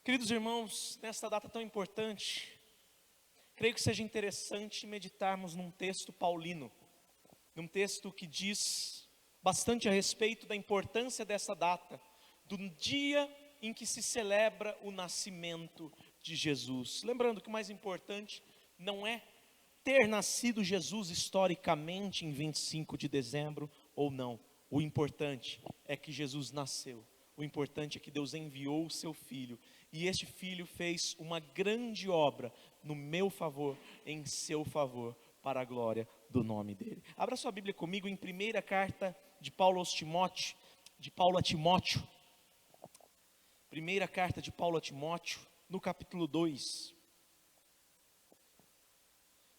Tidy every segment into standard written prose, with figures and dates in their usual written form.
Queridos irmãos, nesta data tão importante, creio que seja interessante meditarmos num texto paulino, num texto que diz bastante a respeito da importância dessa data, do dia em que se celebra o nascimento de Jesus. Lembrando que o mais importante não é ter nascido Jesus historicamente em 25 de dezembro ou não. O importante é que Jesus nasceu. O importante é que Deus enviou o seu Filho, e este Filho fez uma grande obra no meu favor, em seu favor, para a glória do nome dele. Abra sua Bíblia comigo em primeira carta de Paulo a Timóteo. Primeira carta de Paulo a Timóteo, no capítulo 2.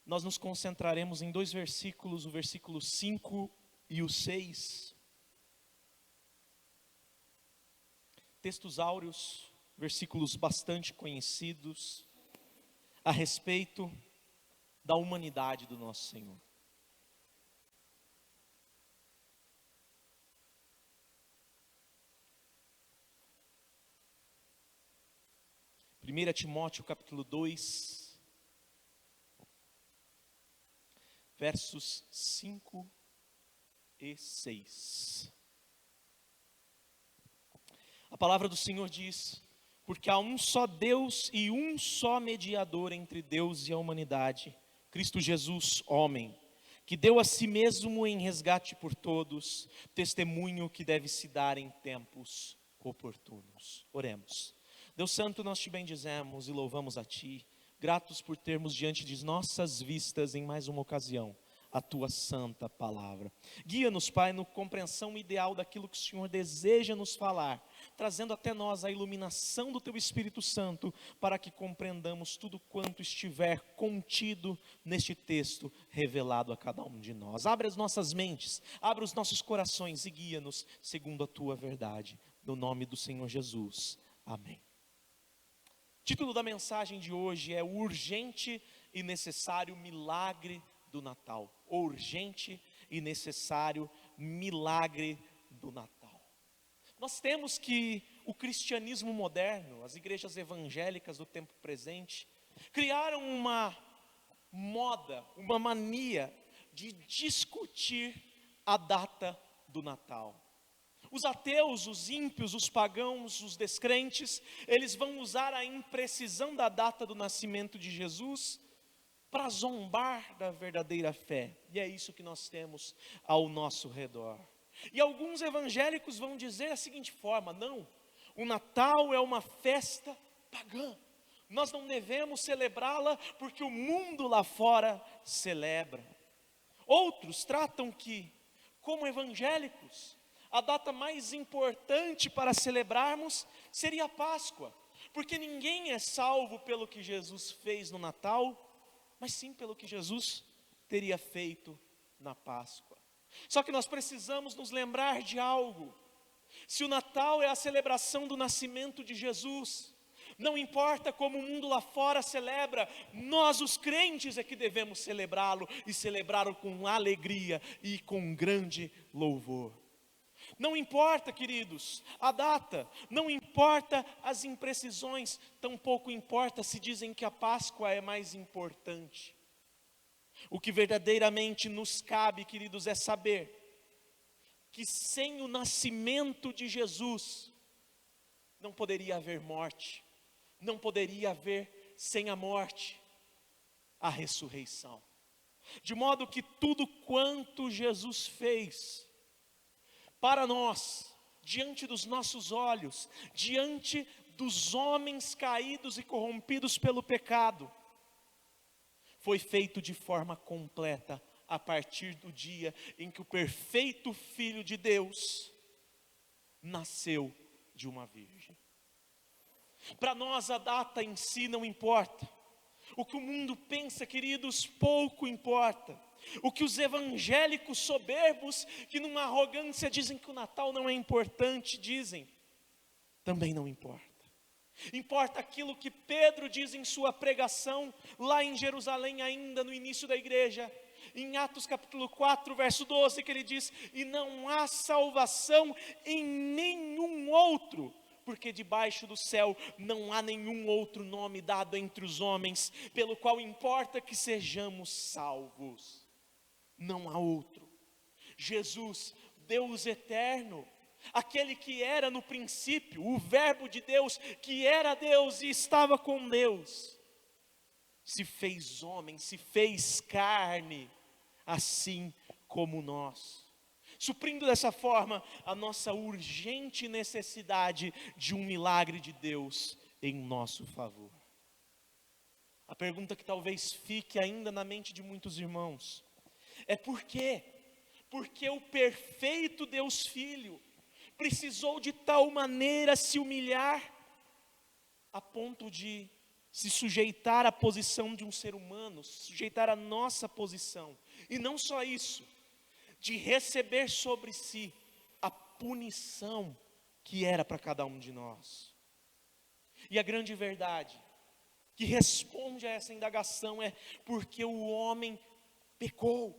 Nós nos concentraremos em dois versículos, o versículo 5 e o 6. Textos áureos, versículos bastante conhecidos a respeito da humanidade do nosso Senhor. Primeira Timóteo capítulo 2, versos 5 e 6. A palavra do Senhor diz: porque há um só Deus e um só mediador entre Deus e a humanidade, Cristo Jesus, homem, que deu a si mesmo em resgate por todos, testemunho que deve se dar em tempos oportunos. Oremos. Deus Santo, nós te bendizemos e louvamos a Ti, gratos por termos diante de nossas vistas em mais uma ocasião a Tua santa palavra. Guia-nos, Pai, na compreensão ideal daquilo que o Senhor deseja nos falar, trazendo até nós a iluminação do Teu Espírito Santo, para que compreendamos tudo quanto estiver contido neste texto, revelado a cada um de nós. Abre as nossas mentes, abre os nossos corações e guia-nos segundo a Tua verdade, no nome do Senhor Jesus. Amém. O título da mensagem de hoje é o urgente e necessário milagre do Natal. O urgente e necessário milagre do Natal. Nós temos que o cristianismo moderno, as igrejas evangélicas do tempo presente, criaram uma moda, uma mania de discutir a data do Natal. Os ateus, os ímpios, os pagãos, os descrentes, eles vão usar a imprecisão da data do nascimento de Jesus para zombar da verdadeira fé. E é isso que nós temos ao nosso redor. E alguns evangélicos vão dizer da seguinte forma: não, o Natal é uma festa pagã. Nós não devemos celebrá-la porque o mundo lá fora celebra. Outros tratam que, como evangélicos, a data mais importante para celebrarmos seria a Páscoa, porque ninguém é salvo pelo que Jesus fez no Natal, mas sim pelo que Jesus teria feito na Páscoa. Só que nós precisamos nos lembrar de algo: se o Natal é a celebração do nascimento de Jesus, não importa como o mundo lá fora celebra, nós os crentes é que devemos celebrá-lo, e celebrá-lo com alegria e com grande louvor. Não importa, queridos, a data, não importa as imprecisões, tampouco importa se dizem que a Páscoa é mais importante. O que verdadeiramente nos cabe, queridos, é saber que sem o nascimento de Jesus, não poderia haver morte, não poderia haver sem a morte, a ressurreição. De modo que tudo quanto Jesus fez para nós, diante dos nossos olhos, diante dos homens caídos e corrompidos pelo pecado, foi feito de forma completa a partir do dia em que o perfeito Filho de Deus nasceu de uma virgem. Para nós a data em si não importa. O que o mundo pensa, queridos, pouco importa. O que os evangélicos soberbos, que numa arrogância dizem que o Natal não é importante, dizem, também não importa. Importa aquilo que Pedro diz em sua pregação, lá em Jerusalém, ainda no início da igreja, em Atos capítulo 4, verso 12, que ele diz: e não há salvação em nenhum outro, porque debaixo do céu não há nenhum outro nome dado entre os homens, pelo qual importa que sejamos salvos. Não há outro. Jesus, Deus eterno, aquele que era no princípio, o Verbo de Deus, que era Deus e estava com Deus, se fez homem, se fez carne, assim como nós, suprindo dessa forma a nossa urgente necessidade de um milagre de Deus em nosso favor. A pergunta que talvez fique ainda na mente de muitos irmãos é por quê? Porque o perfeito Deus Filho precisou de tal maneira se humilhar a ponto de se sujeitar à posição de um ser humano, se sujeitar à nossa posição. E não só isso, de receber sobre si a punição que era para cada um de nós. E a grande verdade que responde a essa indagação é porque o homem pecou.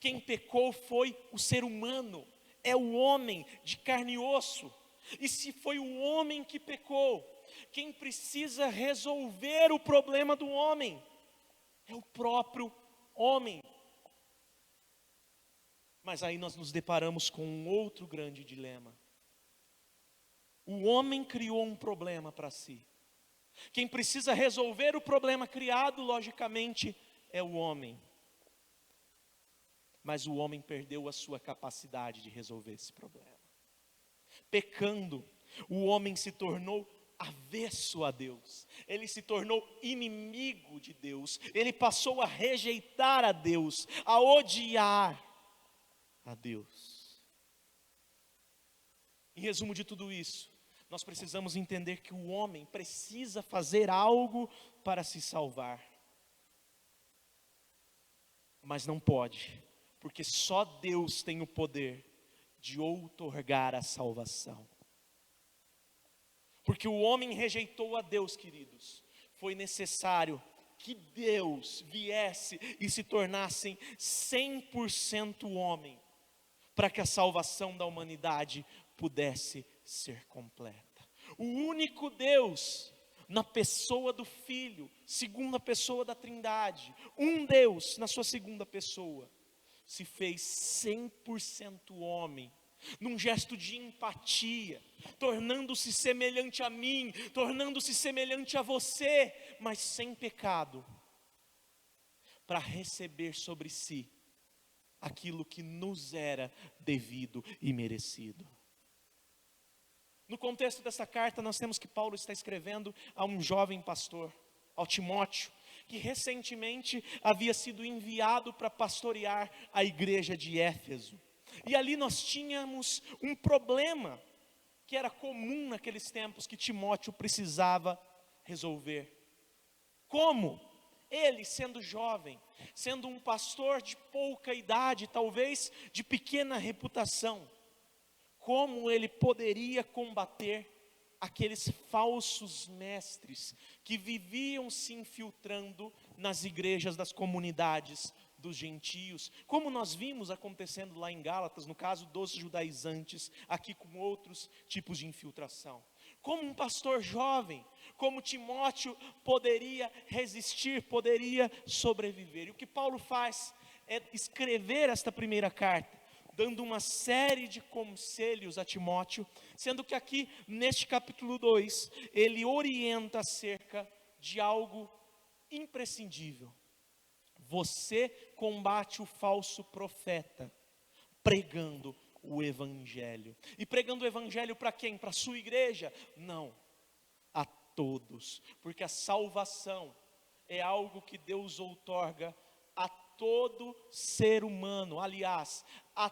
Quem pecou foi o ser humano, é o homem de carne e osso. E se foi o homem que pecou, quem precisa resolver o problema do homem é o próprio homem. Mas aí nós nos deparamos com um outro grande dilema. O homem criou um problema para si. Quem precisa resolver o problema criado, logicamente, é o homem. Mas o homem perdeu a sua capacidade de resolver esse problema. Pecando, o homem se tornou avesso a Deus. Ele se tornou inimigo de Deus. Ele passou a rejeitar a Deus, a odiar a Deus. Em resumo de tudo isso, nós precisamos entender que o homem precisa fazer algo para se salvar. Mas não pode, porque só Deus tem o poder de outorgar a salvação. Porque o homem rejeitou a Deus, queridos, foi necessário que Deus viesse e se tornasse 100% homem, para que a salvação da humanidade pudesse ser completa. O único Deus, na pessoa do Filho, segunda pessoa da Trindade, um Deus na sua segunda pessoa, se fez 100% homem, num gesto de empatia, tornando-se semelhante a mim, tornando-se semelhante a você, mas sem pecado, para receber sobre si aquilo que nos era devido e merecido. No contexto dessa carta, nós temos que Paulo está escrevendo a um jovem pastor, ao Timóteo, que recentemente havia sido enviado para pastorear a igreja de Éfeso. E ali nós tínhamos um problema que era comum naqueles tempos que Timóteo precisava resolver. Como? Ele, sendo jovem, sendo um pastor de pouca idade, talvez de pequena reputação, como ele poderia combater aqueles falsos mestres que viviam se infiltrando nas igrejas das comunidades dos gentios, como nós vimos acontecendo lá em Gálatas, no caso dos judaizantes, aqui com outros tipos de infiltração. Como um pastor jovem, como Timóteo poderia resistir, poderia sobreviver. E o que Paulo faz é escrever esta primeira carta, dando uma série de conselhos a Timóteo, sendo que aqui, neste capítulo 2, ele orienta acerca de algo imprescindível. Você combate o falso profeta, pregando o evangelho. E pregando o evangelho para quem? Para a sua igreja? Não, a todos, porque a salvação é algo que Deus outorga a todo ser humano, aliás, a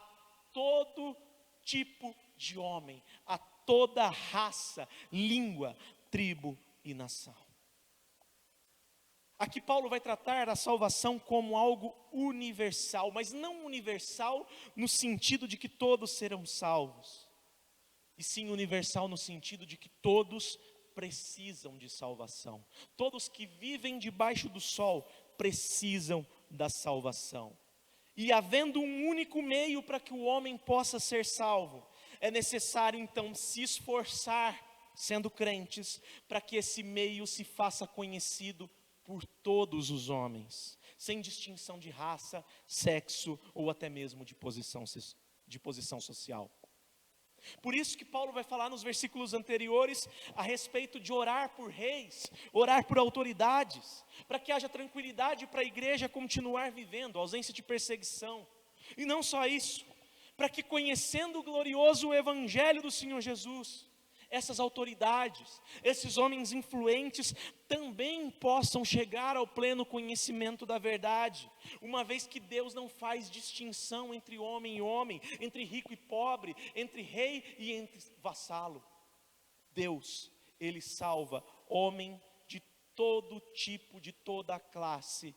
todo tipo de homem, a toda raça, língua, tribo e nação. Aqui Paulo vai tratar a salvação como algo universal, mas não universal no sentido de que todos serão salvos, e sim universal no sentido de que todos precisam de salvação. Todos que vivem debaixo do sol precisam da salvação. E havendo um único meio para que o homem possa ser salvo, é necessário então se esforçar sendo crentes, para que esse meio se faça conhecido por todos os homens, sem distinção de raça, sexo ou até mesmo de posição social. Por isso que Paulo vai falar nos versículos anteriores a respeito de orar por reis, orar por autoridades, para que haja tranquilidade para a igreja continuar vivendo, ausência de perseguição. E não só isso, para que conhecendo o glorioso evangelho do Senhor Jesus, essas autoridades, esses homens influentes também possam chegar ao pleno conhecimento da verdade, uma vez que Deus não faz distinção entre homem e homem, entre rico e pobre, entre rei e entre vassalo. Deus, Ele salva homem de todo tipo, de toda classe,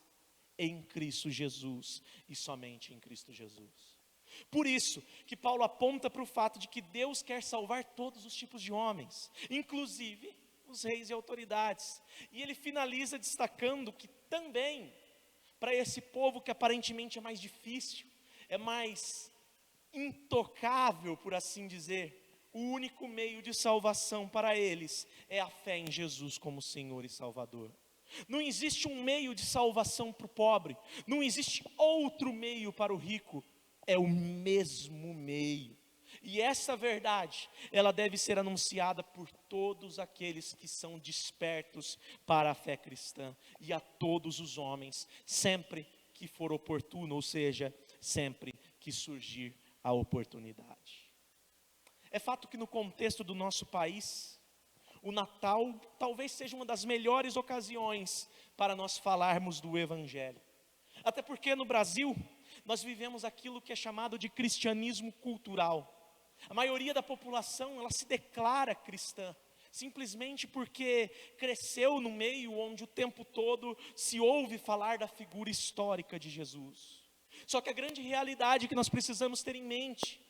em Cristo Jesus e somente em Cristo Jesus. Por isso que Paulo aponta para o fato de que Deus quer salvar todos os tipos de homens, inclusive os reis e autoridades. E ele finaliza destacando que também, para esse povo que aparentemente é mais difícil, é mais intocável, por assim dizer, o único meio de salvação para eles é a fé em Jesus como Senhor e Salvador. Não existe um meio de salvação para o pobre, não existe outro meio para o rico, é o mesmo meio. E essa verdade, ela deve ser anunciada por todos aqueles que são despertos para a fé cristã, e a todos os homens, sempre que for oportuno, ou seja, sempre que surgir a oportunidade. É fato que no contexto do nosso país, o Natal talvez seja uma das melhores ocasiões para nós falarmos do Evangelho. Até porque no Brasil, nós vivemos aquilo que é chamado de cristianismo cultural. A maioria da população, ela se declara cristã, simplesmente porque cresceu no meio onde o tempo todo se ouve falar da figura histórica de Jesus. Só que a grande realidade que nós precisamos ter em mente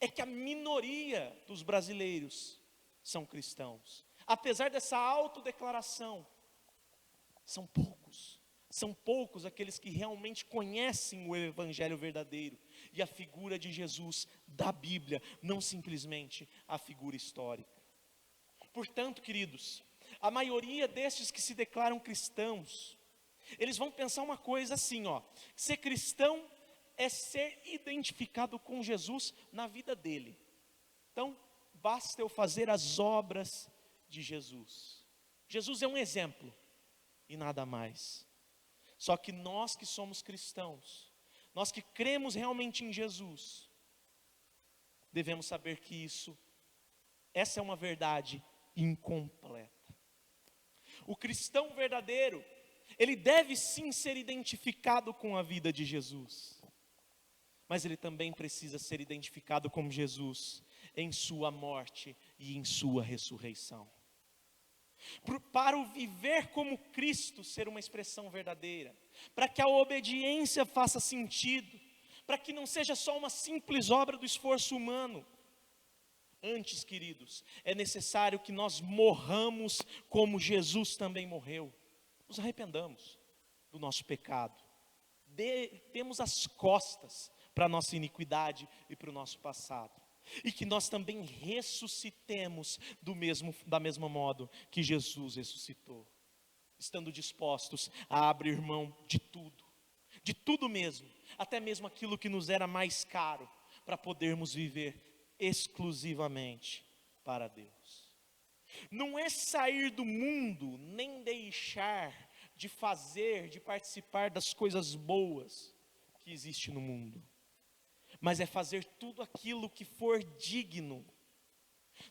é que a minoria dos brasileiros são cristãos. Apesar dessa autodeclaração, são poucos aqueles que realmente conhecem o Evangelho verdadeiro e a figura de Jesus da Bíblia, não simplesmente a figura histórica. Portanto, queridos, a maioria destes que se declaram cristãos, eles vão pensar uma coisa assim, ser cristão é ser identificado com Jesus na vida dele. Então, basta eu fazer as obras de Jesus. Jesus é um exemplo e nada mais. Só que nós que somos cristãos, nós que cremos realmente em Jesus, devemos saber que essa é uma verdade incompleta. O cristão verdadeiro, ele deve sim ser identificado com a vida de Jesus, mas ele também precisa ser identificado com Jesus em sua morte e em sua ressurreição. Para o viver como Cristo ser uma expressão verdadeira, para que a obediência faça sentido, para que não seja só uma simples obra do esforço humano. Antes, queridos, é necessário que nós morramos como Jesus também morreu. Nos arrependamos do nosso pecado, demos as costas para a nossa iniquidade e para o nosso passado. E que nós também ressuscitemos da mesma modo que Jesus ressuscitou, estando dispostos a abrir mão de tudo mesmo, até mesmo aquilo que nos era mais caro, para podermos viver exclusivamente para Deus. Não é sair do mundo, nem deixar de fazer, de participar das coisas boas que existem no mundo, mas é fazer tudo aquilo que for digno,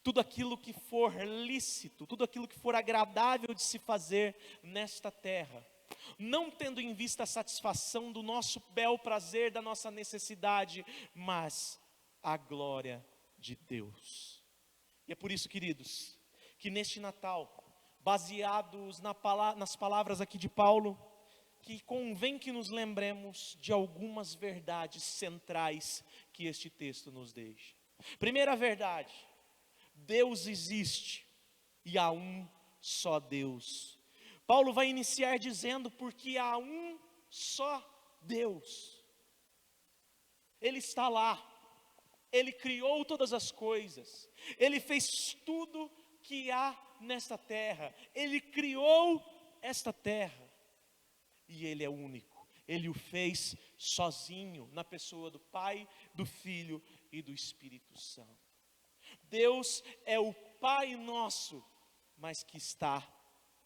tudo aquilo que for lícito, tudo aquilo que for agradável de se fazer nesta terra, não tendo em vista a satisfação do nosso bel prazer, da nossa necessidade, mas a glória de Deus. E é por isso, queridos, que neste Natal, baseados nas palavras aqui de Paulo, que convém que nos lembremos de algumas verdades centrais que este texto nos deixa. Primeira verdade: Deus existe e há um só Deus. Paulo vai iniciar dizendo: porque há um só Deus. Ele está lá, Ele criou todas as coisas, Ele fez tudo que há nesta terra. Ele criou esta terra. E Ele é único. Ele o fez sozinho, na pessoa do Pai, do Filho e do Espírito Santo. Deus é o Pai nosso, mas que está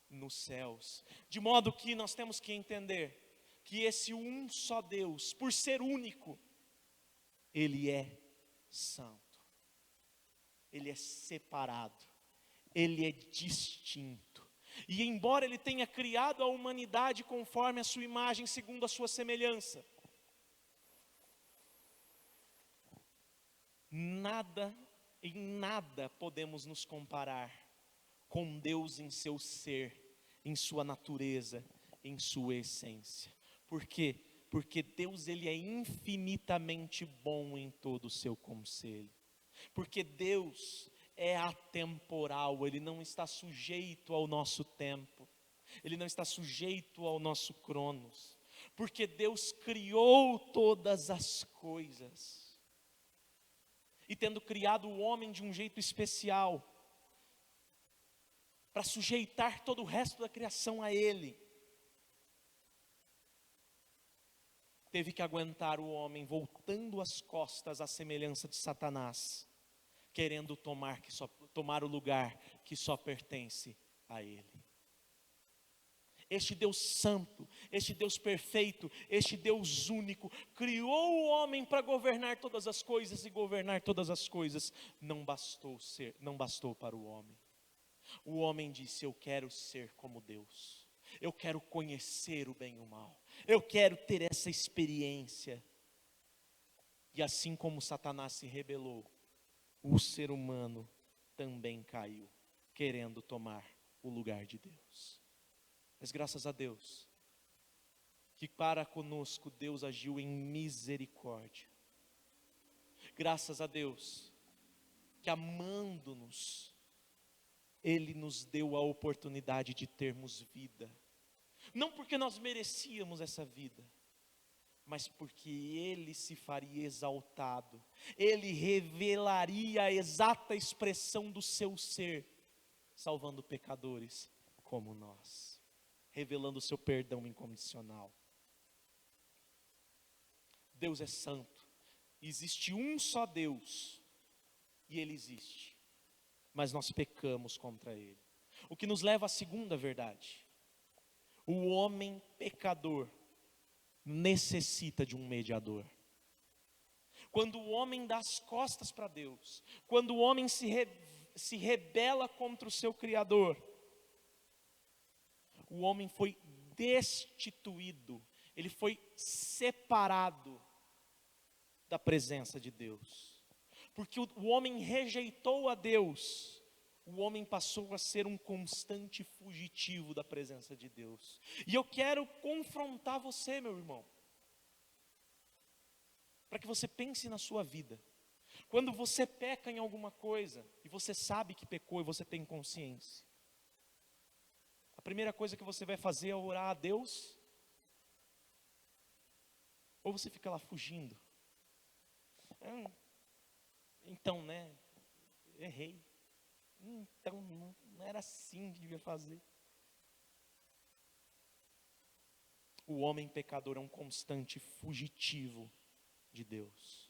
nos céus. De modo que nós temos que entender que esse um só Deus, por ser único, Ele é santo. Ele é separado. Ele é distinto. E embora Ele tenha criado a humanidade conforme a sua imagem, segundo a sua semelhança, em nada podemos nos comparar com Deus em seu ser, em sua natureza, em sua essência. Por quê? Porque Deus, Ele é infinitamente bom em todo o seu conselho. Porque Deus é atemporal, Ele não está sujeito ao nosso tempo, Ele não está sujeito ao nosso cronos. Porque Deus criou todas as coisas. E tendo criado o homem de um jeito especial, para sujeitar todo o resto da criação a Ele, teve que aguentar o homem voltando as costas à semelhança de Satanás, querendo tomar o lugar que só pertence a Ele. Este Deus santo, este Deus perfeito, este Deus único, criou o homem para governar todas as coisas, e governar todas as coisas não bastou para o homem. O homem disse: eu quero ser como Deus, eu quero conhecer o bem e o mal, eu quero ter essa experiência. E assim como Satanás se rebelou, o ser humano também caiu, querendo tomar o lugar de Deus. Mas graças a Deus, que para conosco Deus agiu em misericórdia. Graças a Deus, que amando-nos, Ele nos deu a oportunidade de termos vida. Não porque nós merecíamos essa vida, mas porque Ele se faria exaltado. Ele revelaria a exata expressão do seu ser, salvando pecadores como nós, revelando o seu perdão incondicional. Deus é santo. Existe um só Deus, e Ele existe, mas nós pecamos contra Ele. O que nos leva à segunda verdade: o homem pecador necessita de um mediador. Quando o homem dá as costas para Deus, quando o homem se rebela contra o seu Criador, o homem foi destituído, ele foi separado da presença de Deus. Porque o homem rejeitou a Deus, o homem passou a ser um constante fugitivo da presença de Deus. E eu quero confrontar você, meu irmão, para que você pense na sua vida. Quando você peca em alguma coisa, e você sabe que pecou e você tem consciência, a primeira coisa que você vai fazer é orar a Deus? Ou você fica lá fugindo? Então, né, errei. Então, não era assim que devia fazer. O homem pecador é um constante fugitivo de Deus.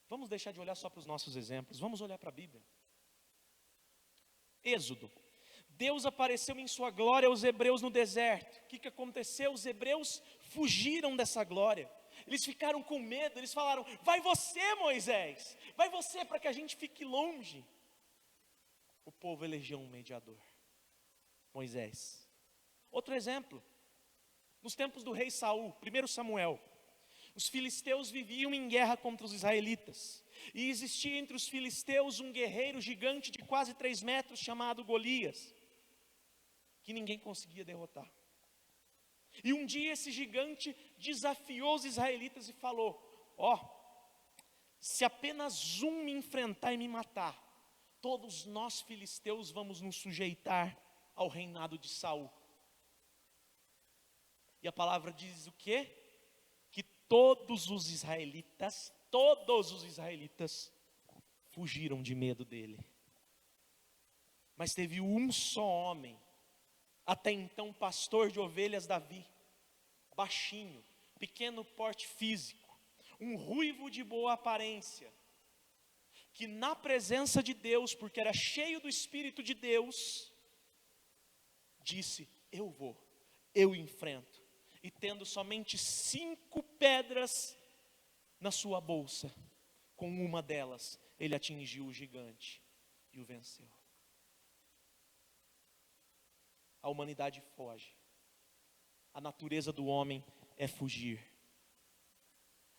Vamos deixar de olhar só para os nossos exemplos, vamos olhar para a Bíblia. Êxodo. Deus apareceu em sua glória aos hebreus no deserto. O que aconteceu? Os hebreus fugiram dessa glória. Eles ficaram com medo, eles falaram: vai você, Moisés, vai você, para que a gente fique longe. O povo elegeu um mediador, Moisés. Outro exemplo, nos tempos do rei Saul, 1 Samuel, os filisteus viviam em guerra contra os israelitas, e existia entre os filisteus um guerreiro gigante de quase 3 metros, chamado Golias, que ninguém conseguia derrotar. E um dia esse gigante desafiou os israelitas e falou: se apenas um me enfrentar e me matar, todos nós filisteus vamos nos sujeitar ao reinado de Saul. E a palavra diz o quê? Que todos os israelitas fugiram de medo dele. Mas teve um só homem, até então pastor de ovelhas Davi, baixinho, pequeno porte físico, um ruivo de boa aparência, que na presença de Deus, porque era cheio do Espírito de Deus, disse: eu vou, eu enfrento. E tendo somente 5 pedras na sua bolsa, com uma delas, ele atingiu o gigante e o venceu. A humanidade foge. A natureza do homem é fugir.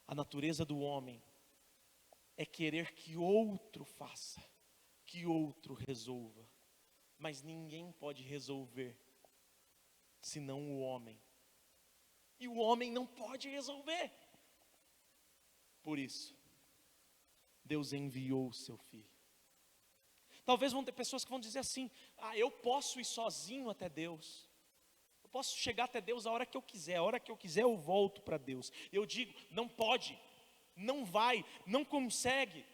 A natureza do homem é querer que outro faça, que outro resolva. Mas ninguém pode resolver, senão o homem. E o homem não pode resolver. Por isso, Deus enviou o seu Filho. Talvez vão ter pessoas que vão dizer assim: eu posso ir sozinho até Deus. Eu posso chegar até Deus a hora que eu quiser. A hora que eu quiser eu volto para Deus. Eu digo: não pode, não vai, não consegue.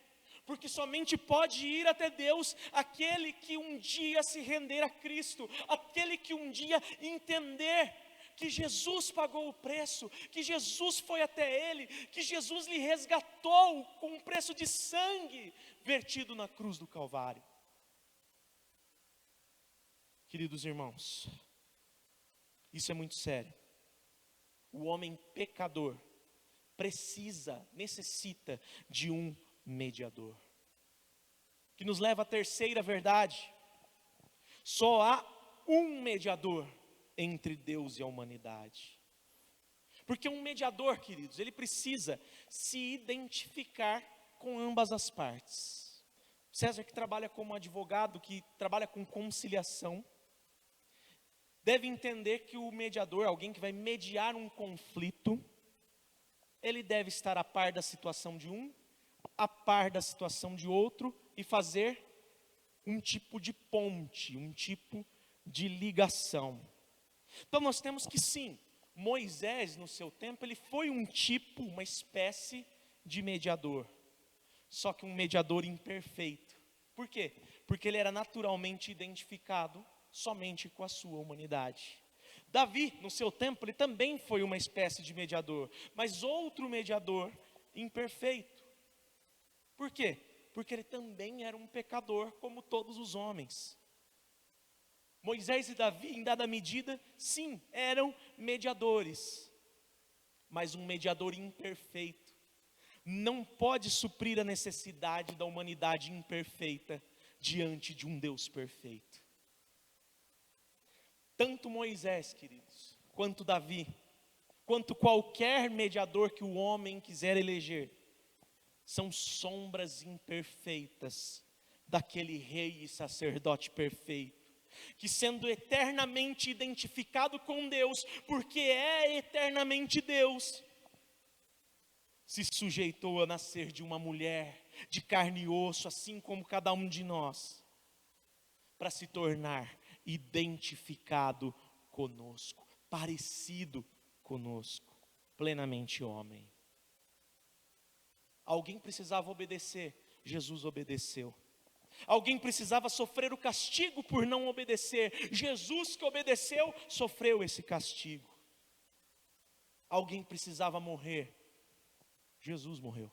Porque somente pode ir até Deus aquele que um dia se render a Cristo. Aquele que um dia entender que Jesus pagou o preço, que Jesus foi até ele, que Jesus lhe resgatou com um preço de sangue vertido na cruz do Calvário. Queridos irmãos, isso é muito sério. O homem pecador necessita de um mediador. Que nos leva à terceira verdade: só há um mediador entre Deus e a humanidade. Porque um mediador, queridos, ele precisa se identificar com ambas as partes. César, que trabalha como advogado, que trabalha com conciliação, deve entender que o mediador, alguém que vai mediar um conflito, ele deve estar a par da situação de um, a par da situação de outro, e fazer um tipo de ponte, um tipo de ligação. Então nós temos que sim, Moisés no seu tempo, ele foi um tipo, uma espécie de mediador. Só que um mediador imperfeito. Por quê? Porque ele era naturalmente identificado somente com a sua humanidade. Davi, no seu tempo, ele também foi uma espécie de mediador, mas outro mediador imperfeito. Por quê? Porque ele também era um pecador, como todos os homens. Moisés e Davi, em dada medida, sim, eram mediadores, mas um mediador imperfeito não pode suprir a necessidade da humanidade imperfeita diante de um Deus perfeito. Tanto Moisés, queridos, quanto Davi, quanto qualquer mediador que o homem quiser eleger, são sombras imperfeitas daquele rei e sacerdote perfeito, que sendo eternamente identificado com Deus, porque é eternamente Deus, se sujeitou a nascer de uma mulher, de carne e osso, assim como cada um de nós, para se tornar identificado conosco, parecido conosco, plenamente homem. Alguém precisava obedecer, Jesus obedeceu. Alguém precisava sofrer o castigo por não obedecer, Jesus que obedeceu, sofreu esse castigo. Alguém precisava morrer, Jesus morreu.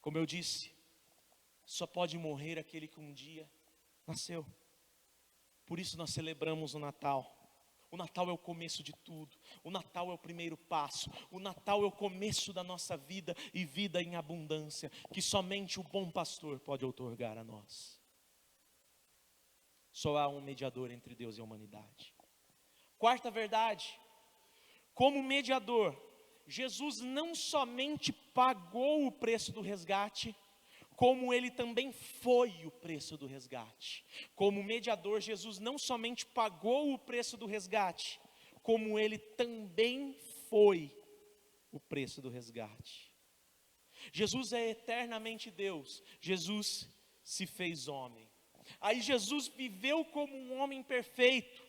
Como eu disse, só pode morrer aquele que um dia nasceu. Por isso nós celebramos o Natal. O Natal é o começo de tudo. O Natal é o primeiro passo. O Natal é o começo da nossa vida e vida em abundância, que somente o bom pastor pode outorgar a nós. Só há um mediador entre Deus e a humanidade. Quarta verdade: como mediador, Jesus não somente pagou o preço do resgate, como ele também foi o preço do resgate. Como mediador, Jesus não somente pagou o preço do resgate, como ele também foi o preço do resgate. Jesus é eternamente Deus, Jesus se fez homem. Aí Jesus viveu como um homem perfeito,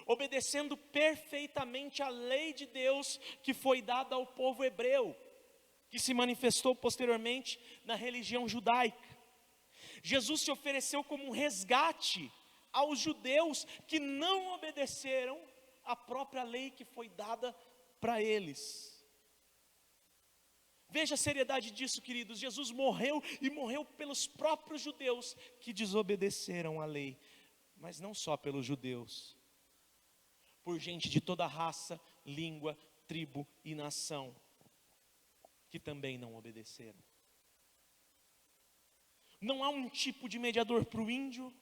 obedecendo perfeitamente a lei de Deus que foi dada ao povo hebreu. que se manifestou posteriormente na religião judaica. Jesus se ofereceu como um resgate aos judeus que não obedeceram à própria lei que foi dada para eles. Veja a seriedade disso, queridos. Jesus morreu e morreu pelos próprios judeus que desobedeceram à lei. Mas não só pelos judeus, por gente de toda raça, língua, tribo e nação, que também não obedeceram. Não há um tipo de mediador para o índio,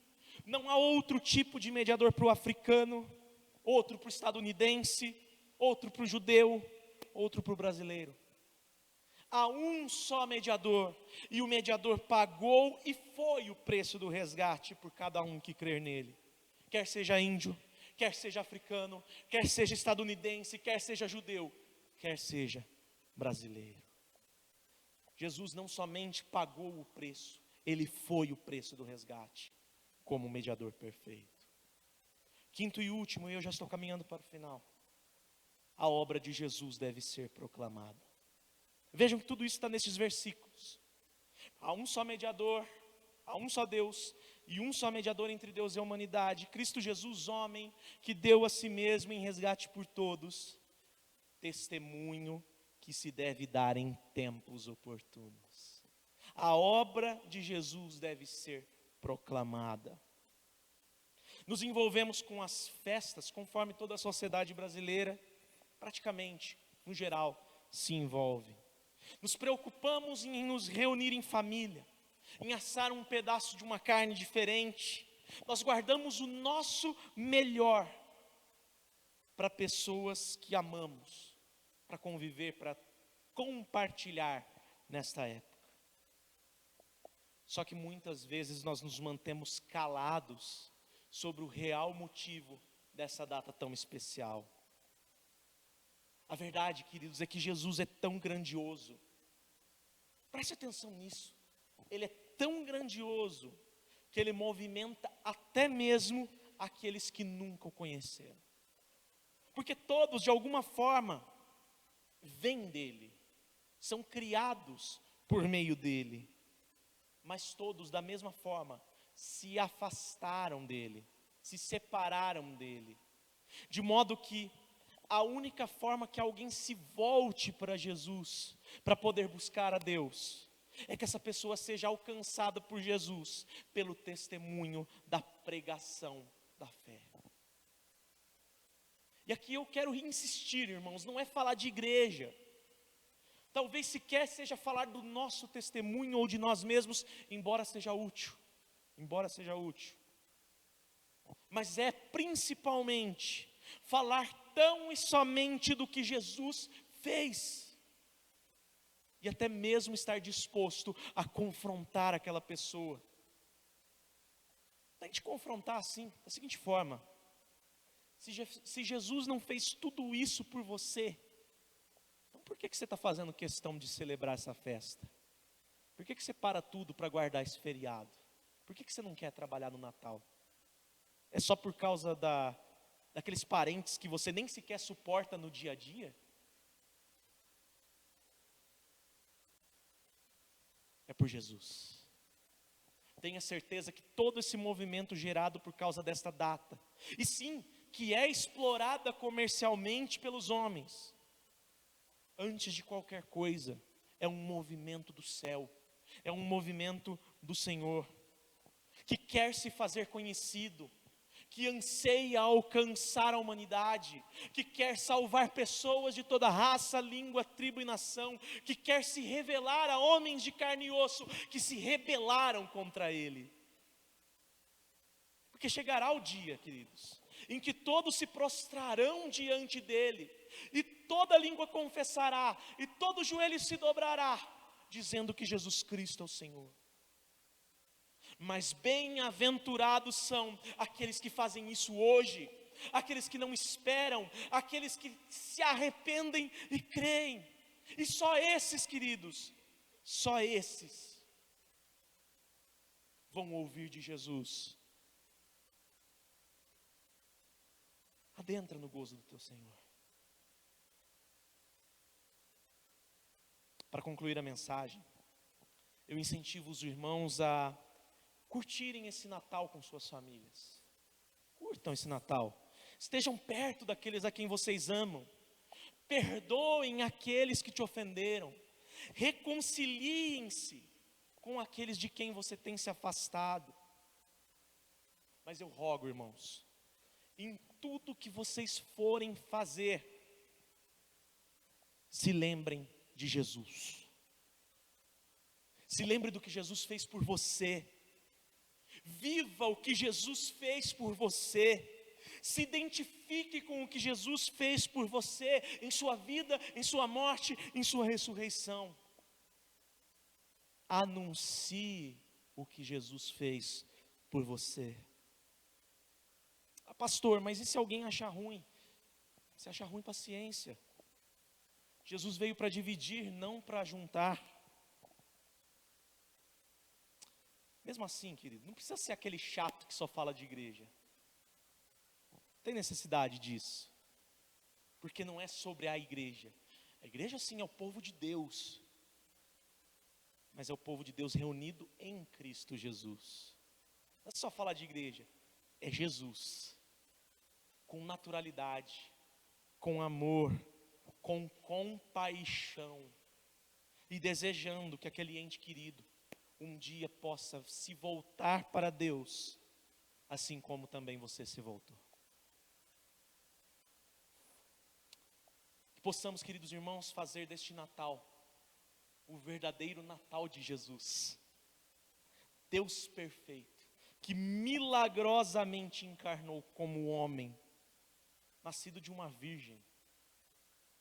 não há outro tipo de mediador para o africano, outro para o estadunidense, outro para o judeu, outro para o brasileiro. Há um só mediador, e o mediador pagou e foi o preço do resgate por cada um que crer nele. Quer seja índio, quer seja africano, quer seja estadunidense, quer seja judeu, quer seja brasileiro. Jesus não somente pagou o preço, ele foi o preço do resgate, como mediador perfeito. Quinto e último, e eu já estou caminhando para o final. A obra de Jesus deve ser proclamada. Vejam que tudo isso está nesses versículos. Há um só mediador, há um só Deus, e um só mediador entre Deus e a humanidade, Cristo Jesus, homem, que deu a si mesmo em resgate por todos, testemunho que se deve dar em tempos oportunos. A obra de Jesus deve ser proclamada. Nos envolvemos com as festas, conforme toda a sociedade brasileira, praticamente, no geral, se envolve. Nos preocupamos em nos reunir em família, em assar um pedaço de uma carne diferente. Nós guardamos o nosso melhor para pessoas que amamos, para conviver, para compartilhar nesta época. Só que muitas vezes nós nos mantemos calados sobre o real motivo dessa data tão especial. A verdade, queridos, é que Jesus é tão grandioso. Preste atenção nisso. Ele é tão grandioso que ele movimenta até mesmo aqueles que nunca o conheceram. Porque todos, de alguma forma, vêm dele, são criados por meio dele. Mas todos, da mesma forma, se afastaram dele, se separaram dele. De modo que a única forma que alguém se volte para Jesus, para poder buscar a Deus, é que essa pessoa seja alcançada por Jesus, pelo testemunho da pregação da fé. E aqui eu quero insistir, irmãos, não é falar de igreja, talvez sequer seja falar do nosso testemunho ou de nós mesmos, embora seja útil, mas é principalmente falar tão e somente do que Jesus fez, e até mesmo estar disposto a confrontar aquela pessoa. Tente confrontar assim, da seguinte forma: se Jesus não fez tudo isso por você, então por que você está fazendo questão de celebrar essa festa? Por que você para tudo para guardar esse feriado? Por que você não quer trabalhar no Natal? É só por causa daqueles parentes que você nem sequer suporta no dia a dia? É por Jesus. Tenha certeza que todo esse movimento gerado por causa desta data, e sim, que é explorada comercialmente pelos homens, antes de qualquer coisa, é um movimento do céu, é um movimento do Senhor, que quer se fazer conhecido, que anseia alcançar a humanidade, que quer salvar pessoas de toda raça, língua, tribo e nação, que quer se revelar a homens de carne e osso, que se rebelaram contra ele. Porque chegará o dia, queridos, em que todos se prostrarão diante dele, e toda língua confessará, e todo joelho se dobrará, dizendo que Jesus Cristo é o Senhor. Mas bem-aventurados são aqueles que fazem isso hoje, aqueles que não esperam, aqueles que se arrependem e creem. E só esses, queridos, só esses vão ouvir de Jesus. Adentra no gozo do teu Senhor. Para concluir a mensagem, eu incentivo os irmãos a curtirem esse Natal com suas famílias. Curtam esse Natal. Estejam perto daqueles a quem vocês amam. Perdoem aqueles que te ofenderam. Reconciliem-se com aqueles de quem você tem se afastado. Mas eu rogo, irmãos, em tudo que vocês forem fazer, se lembrem de Jesus. Se lembre do que Jesus fez por você. Viva o que Jesus fez por você. Se identifique com o que Jesus fez por você, em sua vida, em sua morte, em sua ressurreição. Anuncie o que Jesus fez por você. Ah, pastor, mas e se alguém achar ruim? Se achar ruim, paciência. Jesus veio para dividir, não para juntar. Mesmo assim, querido, não precisa ser aquele chato que só fala de igreja. Tem necessidade disso. Porque não é sobre a igreja. A igreja sim é o povo de Deus. Mas é o povo de Deus reunido em Cristo Jesus. Não é só falar de igreja. É Jesus. Com naturalidade. Com amor. Com compaixão. E desejando que aquele ente querido um dia possa se voltar para Deus, assim como também você se voltou. Que possamos, queridos irmãos, fazer deste Natal o verdadeiro Natal de Jesus. Deus perfeito, que milagrosamente encarnou como homem, nascido de uma virgem,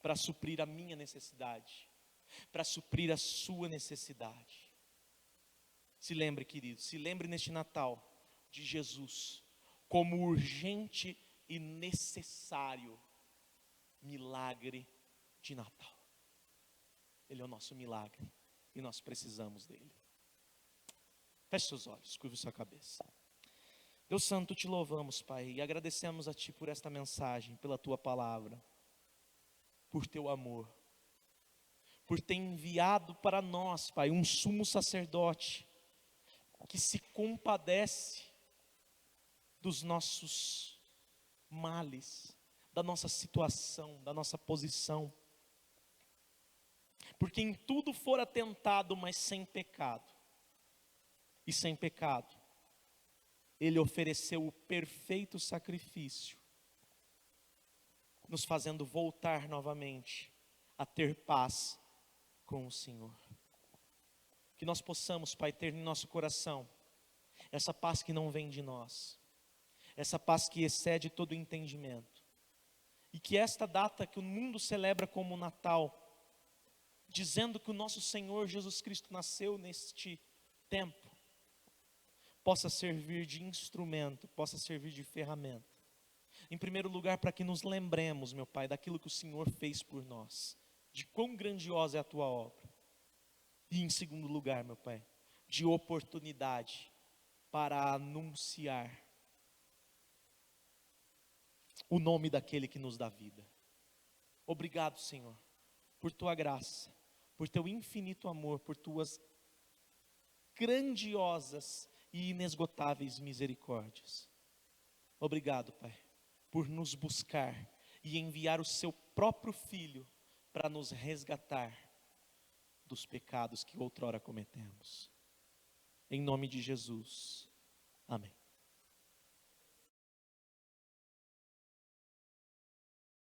para suprir a minha necessidade, para suprir a sua necessidade. Se lembre, querido, se lembre neste Natal de Jesus como urgente e necessário milagre de Natal. Ele é o nosso milagre e nós precisamos dele. Feche seus olhos, curve sua cabeça. Deus Santo, te louvamos, Pai, e agradecemos a Ti por esta mensagem, pela Tua palavra, por Teu amor, por ter enviado para nós, Pai, um sumo sacerdote, que se compadece dos nossos males, da nossa situação, da nossa posição. Porque em tudo fora tentado, mas sem pecado. E sem pecado, Ele ofereceu o perfeito sacrifício, nos fazendo voltar novamente a ter paz com o Senhor. Que nós possamos, Pai, ter em nosso coração essa paz que não vem de nós, essa paz que excede todo o entendimento, e que esta data que o mundo celebra como Natal, dizendo que o nosso Senhor Jesus Cristo nasceu neste tempo, possa servir de instrumento, possa servir de ferramenta, em primeiro lugar para que nos lembremos, meu Pai, daquilo que o Senhor fez por nós, de quão grandiosa é a Tua obra. E em segundo lugar, meu Pai, de oportunidade para anunciar o nome daquele que nos dá vida. Obrigado, Senhor, por Tua graça, por Teu infinito amor, por Tuas grandiosas e inesgotáveis misericórdias. Obrigado, Pai, por nos buscar e enviar o Seu próprio Filho para nos resgatar dos pecados que outrora cometemos. Em nome de Jesus. Amém.